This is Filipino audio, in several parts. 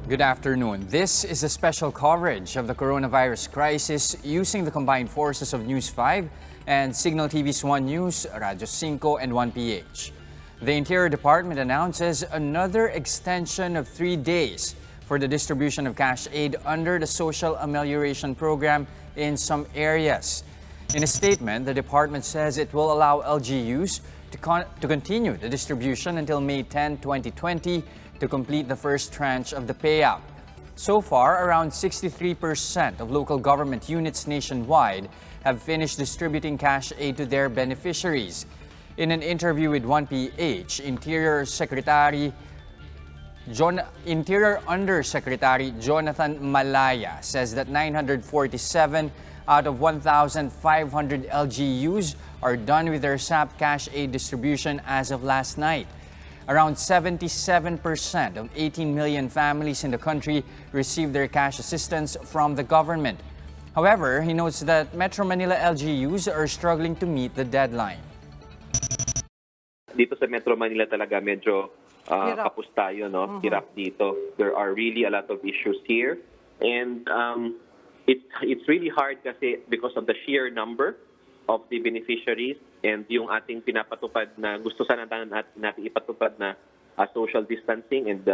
Good afternoon. This is a special coverage of the coronavirus crisis using the combined forces of News 5 and Signal TV's 1 News, Radyo 5 and 1PH. The Interior Department announces another extension of 3 days for the distribution of cash aid under the Social Amelioration Program in some areas. In a statement, the department says it will allow LGUs to continue the distribution until May 10, 2020 to complete the first tranche of the payout. So far, around 63% of local government units nationwide have finished distributing cash aid to their beneficiaries. In an interview with 1PH, Interior Undersecretary Jonathan Malaya says that 947 out of 1,500 LGUs are done with their SAP cash aid distribution as of last night. Around 77% of 18 million families in the country received their cash assistance from the government. However, he notes that Metro Manila LGUs are struggling to meet the deadline. Dito sa Metro Manila talaga medyo kapos tayo, no? Hirap dito. There are really a lot of issues here. And it's really hard kasi because of the sheer number of the beneficiaries and yung ating pinapatupad na gusto sana natin ipatupad na social distancing and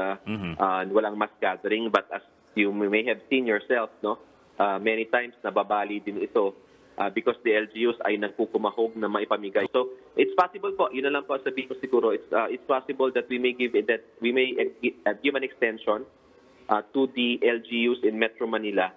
walang mass gathering. But as you may have seen yourself, no, many times nababali din ito because the LGUs ay nagkukumahog na maipamigay. So it's possible po, yun na lang po sabihin ko siguro, it's possible that we may give an extension to the LGUs in Metro Manila.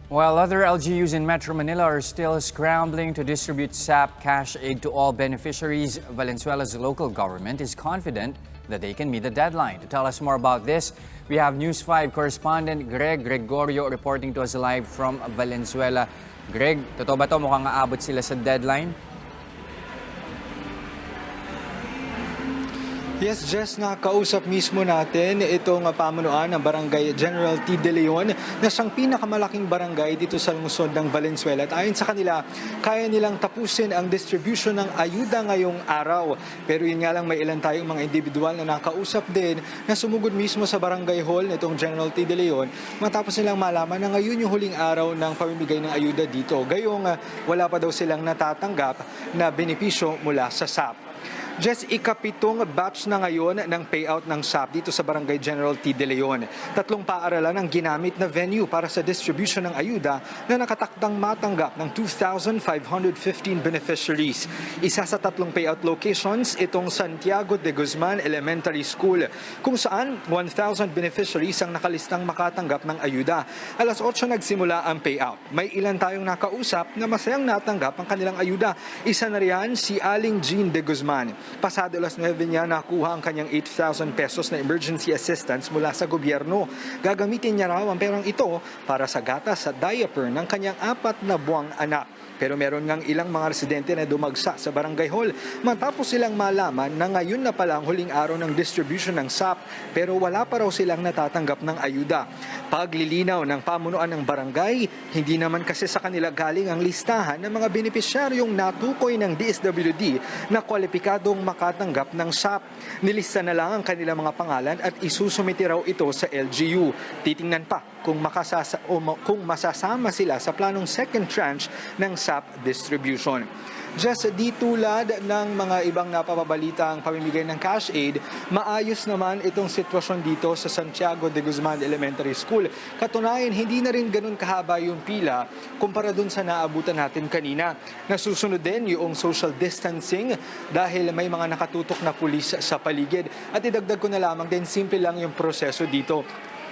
While other LGUs in Metro Manila are still scrambling to distribute SAP cash aid to all beneficiaries, Valenzuela's local government is confident that they can meet the deadline. To tell us more about this, we have News 5 correspondent Greg Gregorio reporting to us live from Valenzuela. Greg, totoo ba ito? Mukhang aabot sila sa deadline? Yes, Jess, nakausap mismo natin itong pamunuan ng Barangay General T. De Leon na siyang pinakamalaking barangay dito sa lungsod ng Valenzuela. At ayon sa kanila, kaya nilang tapusin ang distribution ng ayuda ngayong araw. Pero yun nga lang, may ilan tayong mga individual na nakausap din na sumugod mismo sa barangay hall nitong General T. De Leon matapos nilang malaman na ngayon yung huling araw ng pamimigay ng ayuda dito. Gayong wala pa daw silang natatanggap na benepisyo mula sa SAP. Just ikapitong batch na ngayon ng payout ng SAP dito sa Barangay General T. De Leon. 3 paaralan ang ginamit na venue para sa distribution ng ayuda na nakatakdang matanggap ng 2,515 beneficiaries. Isa sa 3 payout locations itong Santiago de Guzman Elementary School kung saan 1,000 beneficiaries ang nakalistang makatanggap ng ayuda. Alas 8 nagsimula ang payout. May ilan tayong nakausap na masayang natanggap ang kanilang ayuda. Isa na riyan si Aling Jean de Guzman. Pasado alas 9 niya nakuha ang kanyang 8,000 pesos na emergency assistance mula sa gobyerno. Gagamitin niya raw ang perang ito para sa gatas at diaper ng kanyang 4 na buwang anak. Pero meron ngang ilang mga residente na dumagsa sa barangay hall matapos silang malaman na ngayon na pala ang huling araw ng distribution ng SAP pero wala pa raw silang natatanggap ng ayuda. Paglilinaw ng pamunuan ng barangay, hindi naman kasi sa kanila galing ang listahan ng mga benepisyaryong natukoy ng DSWD na kwalipikadong makatanggap ng SAP. Nilista na lang ang kanilang mga pangalan at isusumiti raw ito sa LGU. Titingnan pa kung masasama sila sa planong second tranche ng SAP distribution. Just di tulad ng mga ibang napapabalita ang pamimigay ng cash aid, maayos naman itong sitwasyon dito sa Santiago de Guzman Elementary School. Katunayan, hindi na rin ganun kahaba yung pila kumpara dun sa naabutan natin kanina. Nasusunod din yung social distancing dahil may mga nakatutok na pulis sa paligid. At idagdag ko na lamang din, simple lang yung proseso dito.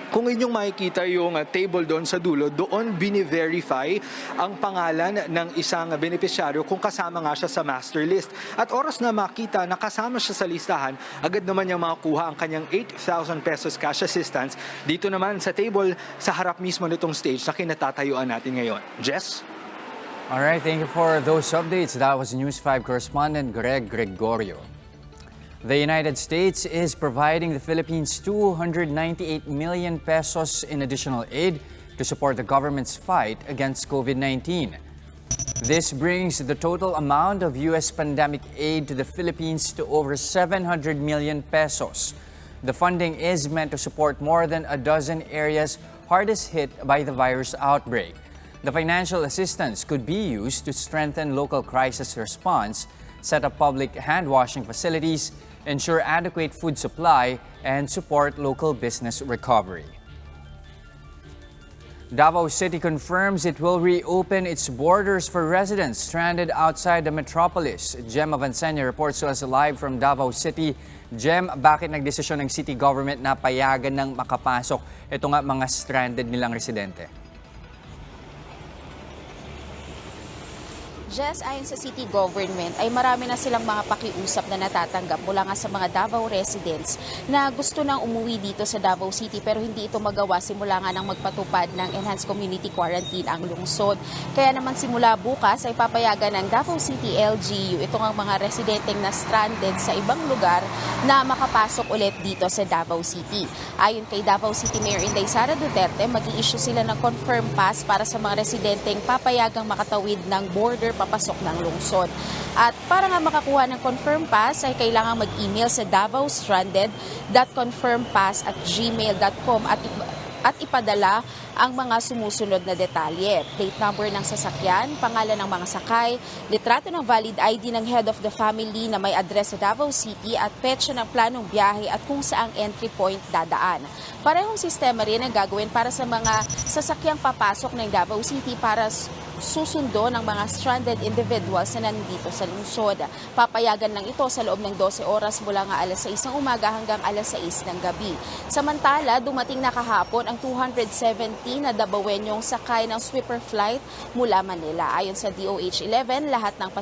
Kung inyong makikita yung table doon sa dulo, doon bini-verify ang pangalan ng isang benepisyaryo kung kasama nga siya sa master list. At oras na makita na kasama siya sa listahan, agad naman niyang makakuha ang kanyang 8,000 pesos cash assistance. Dito naman sa table, sa harap mismo nitong stage na kinatatayuan natin ngayon. Jess? Alright, thank you for those updates. That was News 5 correspondent Greg Gregorio. The United States is providing the Philippines 298 million pesos in additional aid to support the government's fight against COVID-19. This brings the total amount of U.S. pandemic aid to the Philippines to over 700 million pesos. The funding is meant to support more than a dozen areas hardest hit by the virus outbreak. The financial assistance could be used to strengthen local crisis response, set up public hand-washing facilities, ensure adequate food supply, and support local business recovery. Davao City confirms it will reopen its borders for residents stranded outside the metropolis. Jem Valenzuela reports to us live from Davao City. Jem, bakit nagdesisyon ng city government na payagan ng makapasok ito nga mga stranded nilang residente? Jess, ayon sa city government ay marami na silang mga pakiusap na natatanggap mula nga sa mga Davao residents na gusto nang umuwi dito sa Davao City pero hindi ito magawa simula nga nang magpatupad ng enhanced community quarantine ang lungsod. Kaya naman simula bukas ay papayagan ng Davao City LGU itong ang mga residenteng na stranded sa ibang lugar na makapasok ulit dito sa Davao City. Ayon kay Davao City Mayor Inday Sara Duterte, mag-i-issue sila ng confirm pass para sa mga residenteng papayagang makatawid ng border papasok ng lungsod. At para nga makakuha ng confirm pass ay kailangan mag-email sa davaostranded.confirmpass@gmail.com at ipadala ang mga sumusunod na detalye. Plate number ng sasakyan, pangalan ng mga sakay, litrato ng valid ID ng head of the family na may address sa Davao City at petsa ng planong biyahe at kung saang entry point dadaan. Parehong sistema rin ang gagawin para sa mga sasakyang papasok ng Davao City para susundo ng mga stranded individuals na nandito sa lungsod. Papayagan lang ito sa loob ng 12 oras mula nga alas 6 ng umaga hanggang alas 6 ng gabi. Samantala, dumating na kahapon ang 270 na Davaoenyong sakay ng sweeper flight mula Manila. Ayon sa DOH-11, lahat ng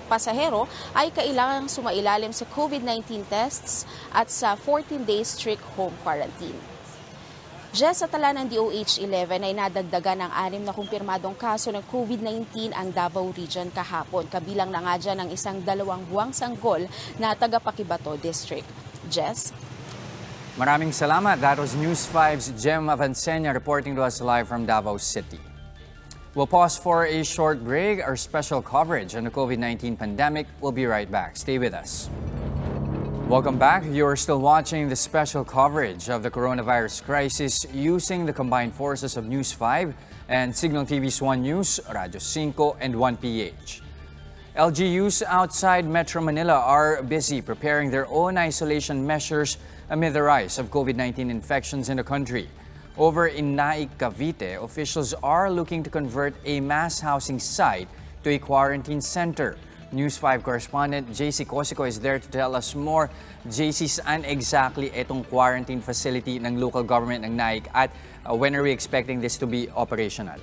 pasahero ay kailangang sumailalim sa COVID-19 tests at sa 14-day strict home quarantine. Jess, sa tala ng DOH-11 ay nadagdagan ng 6 na kumpirmadong kaso ng COVID-19 ang Davao Region kahapon. Kabilang na nga dyan ang isang 2 buwang sanggol na taga-Paquibato District. Jess? Maraming salamat. That was News 5's Jem Valenzuela reporting to us live from Davao City. We'll pause for a short break. Our special coverage on the COVID-19 pandemic will be right back. Stay with us. Welcome back. You're still watching the special coverage of the coronavirus crisis using the combined forces of News 5 and Signal TV's 1 News, Radyo 5, and 1PH. LGUs outside Metro Manila are busy preparing their own isolation measures amid the rise of COVID-19 infections in the country. Over in Naic, Cavite, officials are looking to convert a mass housing site to a quarantine center. News 5 correspondent JC Cosico is there to tell us more. JC, saan exactly itong quarantine facility ng local government ng Naic at when are we expecting this to be operational?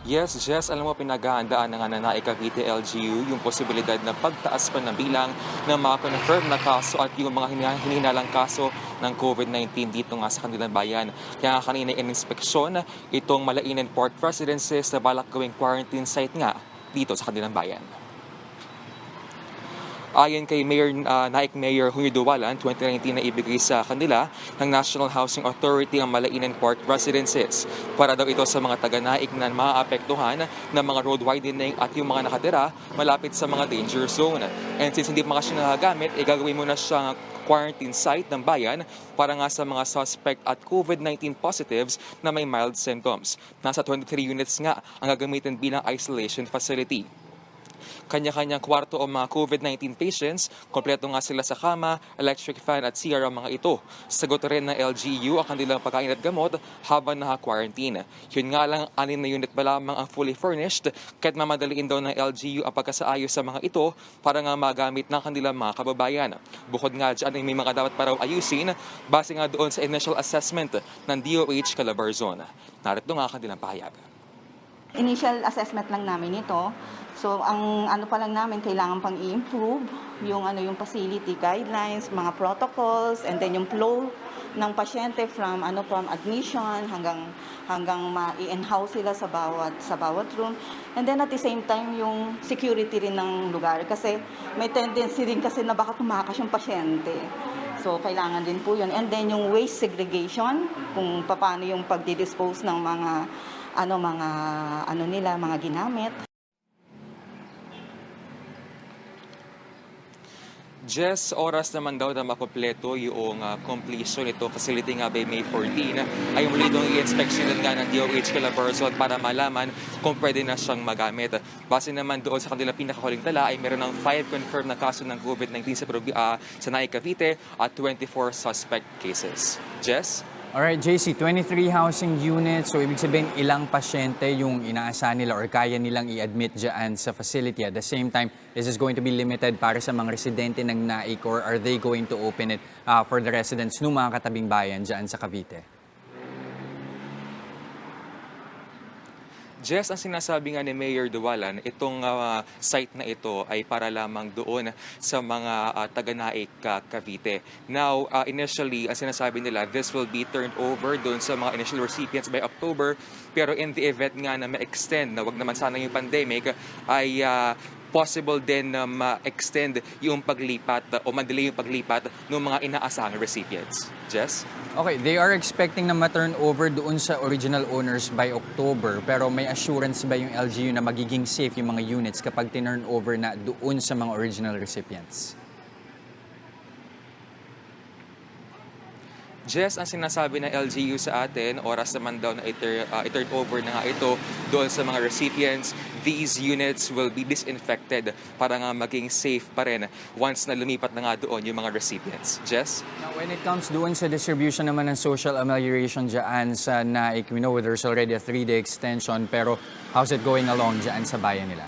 Yes, Jess, alam mo pinaghahandaan ng Naic Cavite LGU yung posibilidad na pagtaas pa ng bilang ng mga confirmed na kaso at yung mga hinihinalang kaso ng COVID-19 dito nga sa kanilang bayan. Kaya kanina in-inspeksyon itong Malainan Port Residences na balak gawing quarantine site nga dito sa kanilang bayan. Ayon kay Naic Mayor Junio Duwalan, 2019 na ibigay sa kanila ng National Housing Authority ang Malainan Port Residences para daw ito sa mga taga-Naic na maaapektuhan ng mga road widening at yung mga nakatira malapit sa mga danger zone. And since hindi pa siya nagagamit, gagawin muna siyang quarantine site ng bayan para nga sa mga suspect at COVID-19 positives na may mild symptoms. Nasa 23 units nga ang gagamitin bilang isolation facility. Kanya-kanyang kwarto o mga COVID-19 patients, kompleto nga sila sa kama, electric fan at CR ang mga ito. Sagot rin ng LGU ang kanilang pagkain at gamot habang naka-quarantine. Yun nga lang, 6 na unit pa lamang ang fully furnished, kahit mamadaliin daw ng LGU ang pagkasaayos sa mga ito para nga magamit ng kanilang mga kababayan. Bukod nga dyan ay may mga dapat pa raw ayusin base nga doon sa initial assessment ng DOH Calabarzon. Narito nga ang kanilang pahayag. Initial assessment lang namin ito. So ang ano pa lang namin kailangan pang i-improve yung yung facility guidelines, mga protocols, and then yung flow ng pasyente from admission hanggang ma-in-house sila sa bawat room. And then at the same time yung security rin ng lugar kasi may tendency rin kasi na baka tumakas yung pasyente. So kailangan din po yun. And then yung waste segregation, kung paano yung pagdi-dispose ng mga mga ginamit. Just oras naman daw na makompleto yung completion ito facility nga by May 14 ay muli itong i-inspectionan nga ng DOH Calabarzon para malaman kung pwede na siyang magamit. Base naman doon sa kanilang pinakahuling tala ay meron ng 5 confirmed na kaso ng COVID-19 sa Naic, Cavite at 24 suspect cases. Jess? Alright, JC, 23 housing units. So, ibig sabihin, ilang pasyente yung inaasahan nila or kaya nilang i-admit dyan sa facility. At the same time, is this going to be limited para sa mga residente ng Naic or are they going to open it for the residents ng mga katabing bayan dyan sa Cavite? Jess, ang sinasabi nga ni Mayor Duwalan, itong site na ito ay para lamang doon sa mga taga-Naic, Cavite. Now, initially, ang sinasabi nila, this will be turned over doon sa mga initial recipients by October. Pero in the event nga na ma-extend, na wag naman sana yung pandemic, ay possible din na ma-extend yung paglipat o madelay yung paglipat ng mga inaasahang recipients. Jess? Okay, they are expecting na ma-turn over doon sa original owners by October. Pero may assurance ba yung LGU na magiging safe yung mga units kapag tinurn over na doon sa mga original recipients? Jess, ang sinasabi ng LGU sa atin, oras naman daw na i-turn over na nga ito doon sa mga recipients. These units will be disinfected para nga maging safe pa rin once na lumipat na nga doon yung mga recipients. Jess? Now, when it comes doon sa distribution naman ng social amelioration dyan sa Naic, we know there's already a 3-day extension, pero how's it going along dyan sa bayan nila?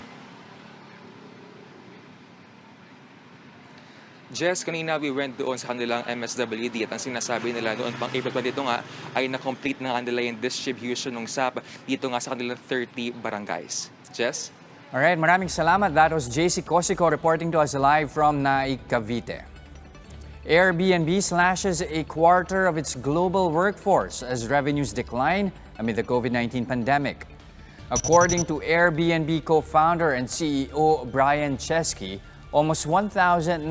Jess, kanina we went doon sa kanilang MSWD at ang sinasabi nila noon pang April 22 nga ay na-complete na kanila yung distribution ng SAP dito nga sa kanilang 30 barangays. Jess? Alright, maraming salamat. That was JC Cosico reporting to us live from Naic, Cavite. AirBnb slashes a quarter of its global workforce as revenues decline amid the COVID-19 pandemic. According to Airbnb co-founder and CEO Brian Chesky, almost 1,900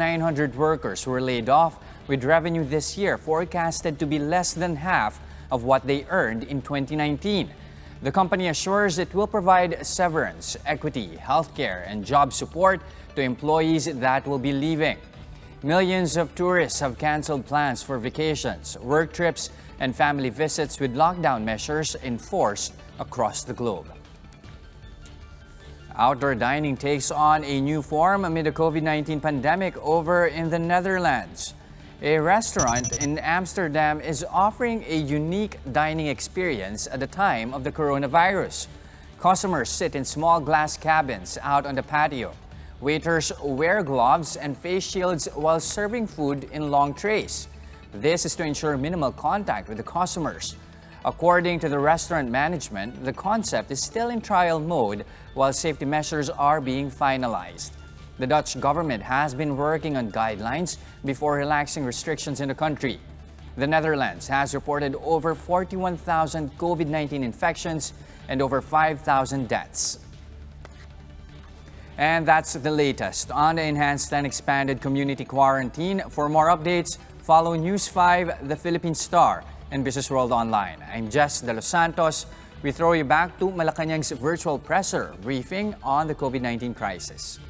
workers were laid off, with revenue this year forecasted to be less than half of what they earned in 2019. The company assures it will provide severance, equity, healthcare, and job support to employees that will be leaving. Millions of tourists have canceled plans for vacations, work trips, and family visits with lockdown measures enforced across the globe. Outdoor dining takes on a new form amid the COVID-19 pandemic over in the Netherlands. A restaurant in Amsterdam is offering a unique dining experience at the time of the coronavirus. Customers sit in small glass cabins out on the patio. Waiters wear gloves and face shields while serving food in long trays. This is to ensure minimal contact with the customers. According to the restaurant management, the concept is still in trial mode while safety measures are being finalized. The Dutch government has been working on guidelines before relaxing restrictions in the country. The Netherlands has reported over 41,000 COVID-19 infections and over 5,000 deaths. And that's the latest on the enhanced and expanded community quarantine. For more updates, follow News 5, The Philippine Star, and Business World Online. I'm Jess De Los Santos. We throw you back to Malacanang's virtual presser briefing on the COVID-19 crisis.